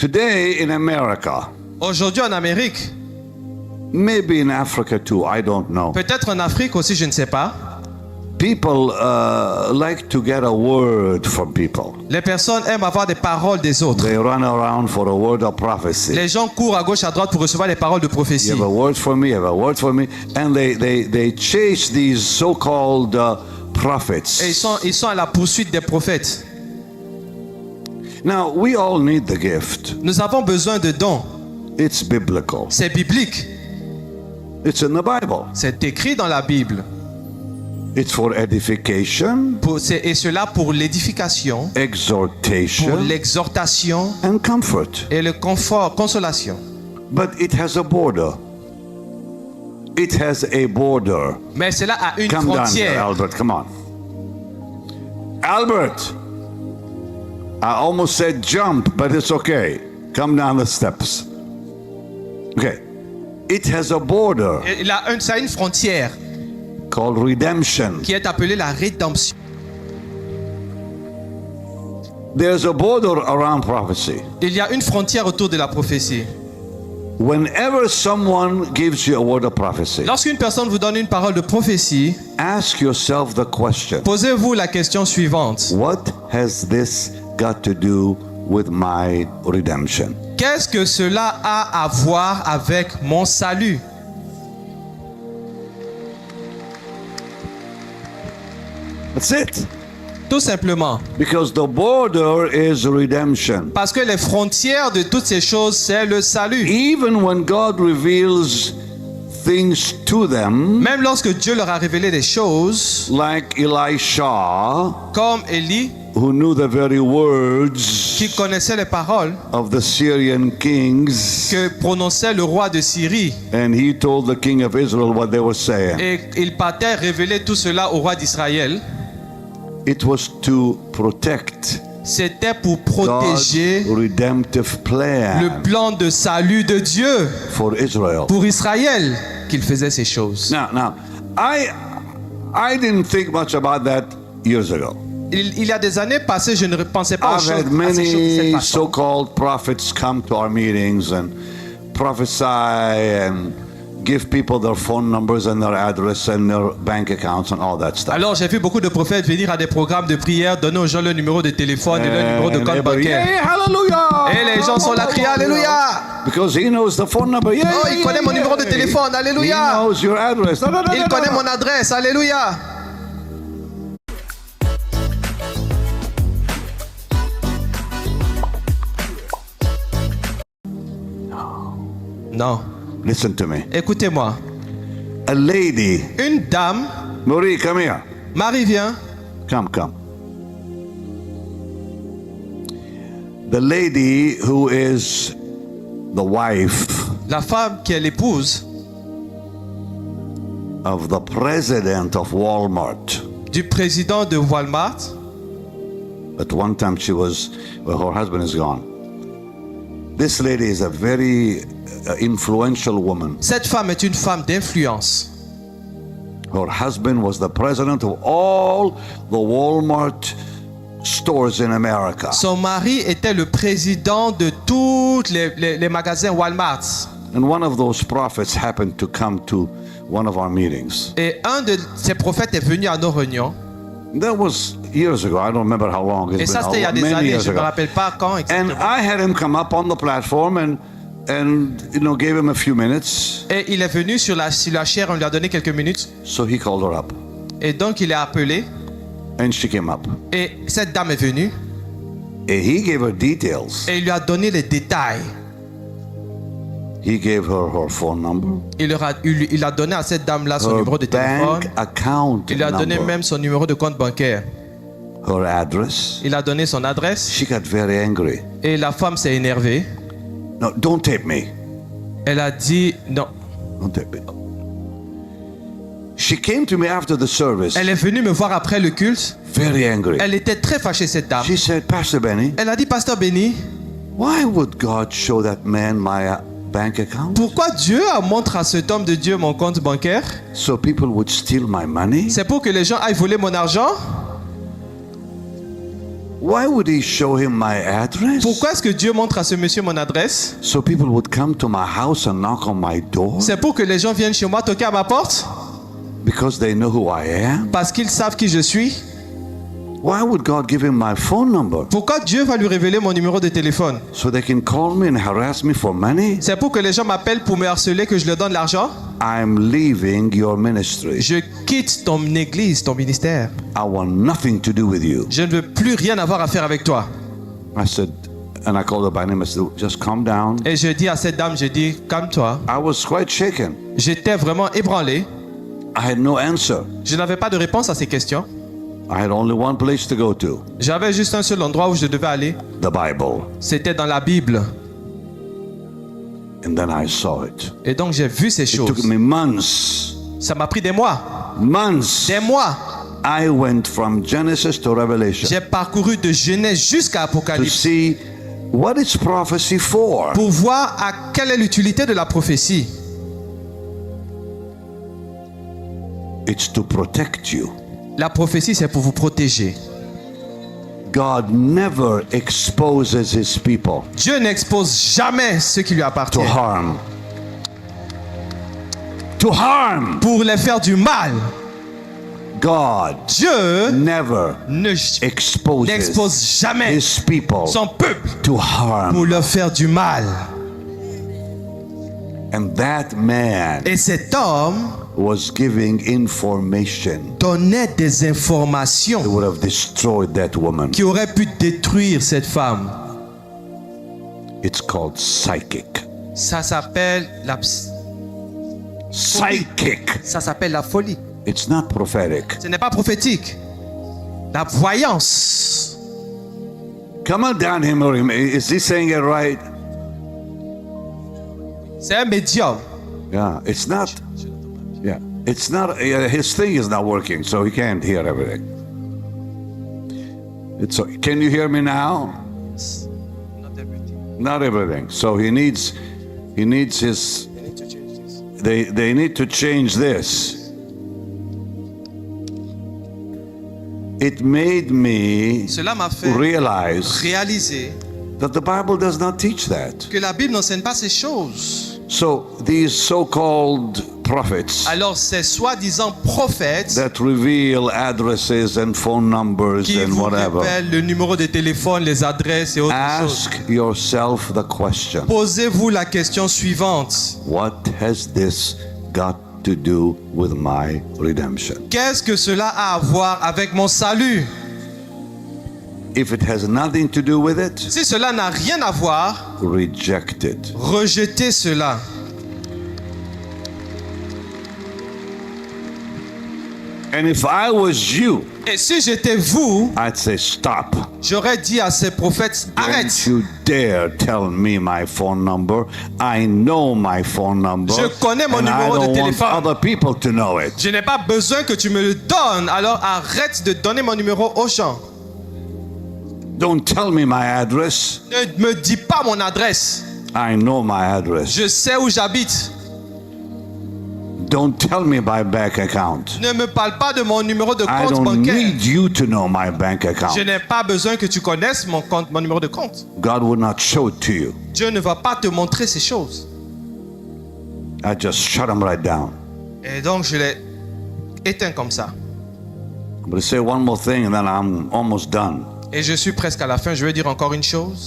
Today in America, Aujourd'hui en Amérique, maybe in Africa too, I don't know. peut-être en Afrique aussi, je ne sais pas, People like to get a word from people. les personnes aiment avoir des paroles des autres. They run around for a word of prophecy. Les gens courent à gauche, à droite pour recevoir les paroles de prophétie. You have a word for me, you have a word for me. And they chase these so-called prophets. Et ils sont à la poursuite des prophètes. Now, we all need the gift. Nous avons besoin de dons. It's biblical. C'est biblique. It's in the Bible. C'est écrit dans la Bible. It's for edification, Et cela pour l'édification, pour exhortation, l'exhortation and comfort. et le confort, consolation. But it has a border. It has a border. Mais cela a une Come down here, frontière. Albert. Come on. Albert! I almost said jump, but it's okay. Come down the steps. Okay. It has a border Ça a une frontière called redemption. qui est appelée la rédemption. There's a border around prophecy. Il y a une frontière autour de la prophétie. Whenever someone gives you a word of prophecy, Lorsqu'une personne vous donne une parole de prophétie, ask yourself the question, posez-vous la question suivante. what has this got to do with my redemption? Qu'est-ce que cela a à voir avec mon salut? That's it. Tout simplement. Because the border is redemption. Parce que les frontières de toutes ces choses, c'est le salut. Even when God reveals things to them, Même lorsque Dieu leur a révélé des choses, like Elisha, comme Élie, who knew the very words qui connaissait les paroles of the Syrian kings, que prononçait le roi de Syrie, and he told the king of Israel what they were saying. et il partait révéler tout cela au roi d'Israël, It was to protect c'était pour God's protéger redemptive plan le plan de salut de Dieu for Israel. pour Israël qu'il faisait ces choses. Now, I didn't think much about that years ago. Il y a des années passées, je ne pensais pas I've had à ces choses de many cette façon. so-called prophets come to our meetings and prophesy and give people their phone numbers and their address and their bank accounts and all that stuff. Alors j'ai vu beaucoup de prophètes venir à des programmes de prière, donner aux gens le numéro de téléphone et le numéro de And compte everybody, bancaire. "Hey, hallelujah!" Et les gens sont là, criés Alléluia! Because he knows the phone number. Yeah, Oh, il connaît mon numéro de téléphone, He Alléluia! knows your address. Il connaît mon adresse, Alléluia! Non. Listen to me. Écoutez-moi. A lady. Une dame, Marie, come here. Marie vient. Come. The lady who is the wife La femme qui est l'épouse of the president of Walmart. du président de Walmart. At one time she was, well, her husband is gone. This lady is a very influential woman. Cette femme est une femme d'influence. Her husband was the president of all the Walmart stores in America. Son mari était le président de tous les magasins Walmart. And one of those prophets happened to come to one of our meetings. Et un de ces prophètes est venu à nos réunions. That was years ago. I don't remember how long. Et ça, c'était il y a des Many années. years Je ne me ago. rappelle pas quand And exactement. I had him come up on the platform and gave him a few minutes. Et il est venu sur la chaire, on lui a donné quelques minutes. So he called her up Et donc, il est appelé. and she came up. Et cette dame est venue. And he gave her details. Et il lui a donné les détails. He gave her phone number, Il a donné à cette dame-là son her numéro de téléphone. bank account Il lui a donné number, même son numéro de compte bancaire. her address. Il a donné son adresse. She got very angry. Et la femme s'est énervée. No, don't tape me. Elle a dit non. Don't tape me. She came to me after the service, Elle est venue me voir après le culte. very angry. Elle était très fâchée, cette dame. She said, Pastor Benny, Elle a dit, Pasteur Benny, why would God show that man my bank account pourquoi Dieu montre à cet homme de Dieu mon compte bancaire? so people would steal my money? C'est pour que les gens aillent voler mon argent? Why would he show him my address? Pourquoi est-ce que Dieu montre à ce monsieur mon adresse? So people would come to my house and knock on my door C'est pour que les gens viennent chez moi toquer à ma porte? because they know who I am? Parce qu'ils savent qui je suis? Why would God give him my phone number? Pourquoi Dieu va lui révéler mon numéro de téléphone? So they can call me and harass me for money? C'est pour que les gens m'appellent pour me harceler que je leur donne l'argent? I'm leaving your ministry. Je quitte ton église, ton ministère. I want nothing to do with you. Je ne veux plus rien avoir à faire avec toi. I said, and I called her by name. I said, just calm down. Et je dis à cette dame, je dis, calme-toi. I was quite shaken. J'étais vraiment ébranlé. I had no answer. Je n'avais pas de réponse à ces questions. I had only one place to go to, J'avais juste un seul endroit où je devais aller. the Bible. C'était dans la Bible. And then I saw it. Et donc j'ai vu ces It took choses. me months. Ça m'a pris des mois. Months. Des mois. I went from Genesis to Revelation J'ai parcouru de Genèse jusqu'à to Apocalypse see what is prophecy for. pour voir à quelle est l'utilité de la prophétie. It's to protect you. La prophétie, c'est pour vous protéger. God never exposes his people Dieu n'expose jamais ce qui lui appartient to harm. To harm. pour les faire du mal. God Dieu never n'expose exposes jamais his people son peuple to harm. pour leur faire du mal. And that man Et cet homme was giving information donnait des that informations would have destroyed that woman. qui auraient pu détruire cette femme. It's called psychic. Ça s'appelle la folie. It's not prophetic. Ce n'est pas prophétique. La voyance. Come on down here, Miriam. Is he saying it right? C'est un médium. Yeah, it's not. Yeah, it's not. His thing is not working, so he can't hear everything. Can you hear me now? Not everything. So he needs his. They need to change this. It made me Cela m'a fait realize réaliser that the Bible does not teach that. que la Bible n'enseigne pas ces choses. So these so-called prophets Alors ces soi-disant prophètes that reveal addresses and phone numbers qui and vous whatever, révèlent le numéro de téléphone, les adresses et autres choses. ask yourself the question, Posez-vous la question suivante. what has this got to do with my redemption? Qu'est-ce que cela a à voir avec mon salut? If it has nothing to do with it, Si cela n'a rien à voir, reject it. rejetez cela. And if I was you, Et si j'étais vous, I'd say stop. j'aurais dit à ces prophètes, arrête. Don't you dare tell me my phone number. I know my phone number. Je connais mon and I numéro de don't want téléphone. other people to know it. Je n'ai pas besoin que tu me le donnes, alors arrête de donner mon numéro aux gens. Don't tell me my address. Ne me dis pas mon adresse. I know my address. Je sais où j'habite. Don't tell me my bank account. Ne me parle pas de mon numéro de I compte don't bancaire. need you to know my bank account. Je n'ai pas besoin que tu connaisses mon numéro de compte. God would not show it to you. Dieu ne va pas te montrer ces choses. I just shut them right down. Et donc je l'ai éteint comme ça. I'm going to say one more thing and then I'm almost done. Et je suis presque à la fin. Je vais dire encore une chose.